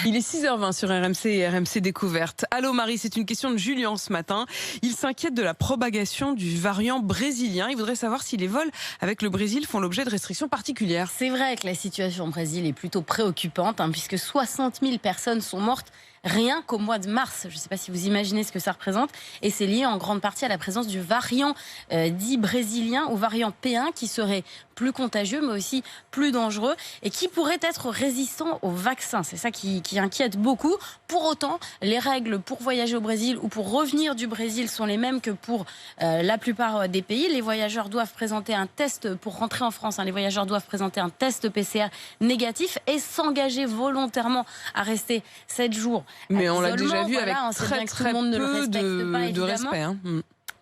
Il est 6h20 sur RMC et RMC Découverte. Allô Marie, c'est une question de Julien ce matin. Il s'inquiète de la propagation du variant brésilien. Il voudrait savoir si les vols avec le Brésil font l'objet de restrictions particulières. C'est vrai que la situation au Brésil est plutôt préoccupante, puisque 60 000 personnes sont mortes rien qu'au mois de mars. Je ne sais pas si vous imaginez ce que ça représente. Et c'est lié en grande partie à la présence du variant dit brésilien ou variant P1 qui serait plus contagieux mais aussi plus dangereux et qui pourrait être résistant au vaccin. C'est ça qui inquiète beaucoup. Pour autant, les règles pour voyager au Brésil ou pour revenir du Brésil sont les mêmes que pour la plupart des pays. Les voyageurs doivent présenter un test pour rentrer en France. Les voyageurs doivent présenter un test PCR négatif et s'engager volontairement à rester 7 jours. Mais on l'a déjà vu avec très très peu de respect.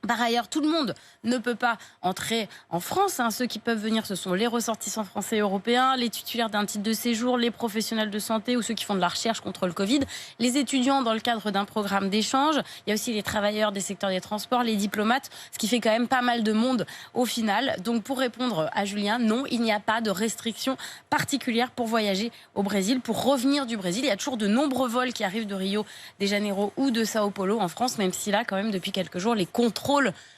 Par ailleurs, tout le monde ne peut pas entrer en France. Ceux qui peuvent venir, ce sont les ressortissants français et européens, les titulaires d'un titre de séjour, les professionnels de santé ou ceux qui font de la recherche contre le Covid, les étudiants dans le cadre d'un programme d'échange. Il y a aussi les travailleurs des secteurs des transports, les diplomates, ce qui fait quand même pas mal de monde au final. Donc pour répondre à Julien, non, il n'y a pas de restrictions particulières pour voyager au Brésil. Pour revenir du Brésil, il y a toujours de nombreux vols qui arrivent de Rio de Janeiro ou de Sao Paulo en France, même si là, quand même, depuis quelques jours, les contrôles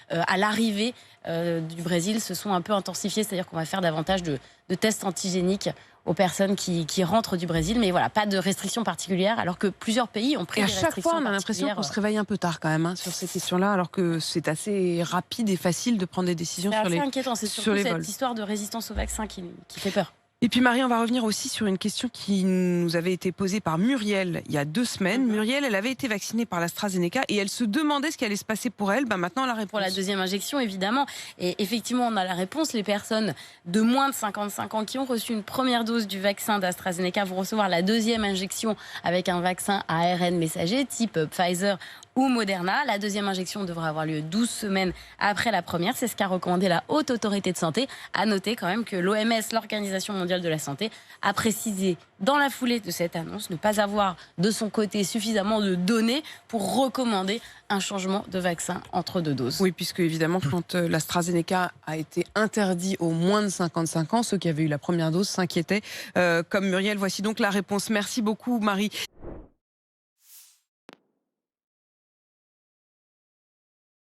à l'arrivée du Brésil se sont un peu intensifiés, c'est-à-dire qu'on va faire davantage de tests antigéniques aux personnes qui rentrent du Brésil, mais voilà, pas de restrictions particulières, alors que plusieurs pays ont pris des restrictions particulières. À chaque fois, on a l'impression qu'on se réveille un peu tard quand même sur ces questions-là, alors que c'est assez rapide et facile de prendre des décisions sur les vols. C'est inquiétant, c'est surtout cette histoire de résistance au vaccin qui fait peur. Et puis Marie, on va revenir aussi sur une question qui nous avait été posée par Muriel il y a 2 semaines. Muriel, elle avait été vaccinée par l'AstraZeneca et elle se demandait ce qui allait se passer pour elle. Maintenant, la réponse. Pour la deuxième injection, évidemment. Et effectivement, on a la réponse. Les personnes de moins de 55 ans qui ont reçu une première dose du vaccin d'AstraZeneca vont recevoir la deuxième injection avec un vaccin à ARN messager type Pfizer ou Moderna. La deuxième injection devra avoir lieu 12 semaines après la première. C'est ce qu'a recommandé la Haute Autorité de Santé. À noter quand même que l'OMS, l'Organisation mondiale de la santé, a précisé dans la foulée de cette annonce ne pas avoir de son côté suffisamment de données pour recommander un changement de vaccin entre 2 doses. Oui, puisque évidemment, quand l'AstraZeneca a été interdit aux moins de 55 ans, ceux qui avaient eu la première dose s'inquiétaient. Comme Muriel, voici donc la réponse. Merci beaucoup, Marie.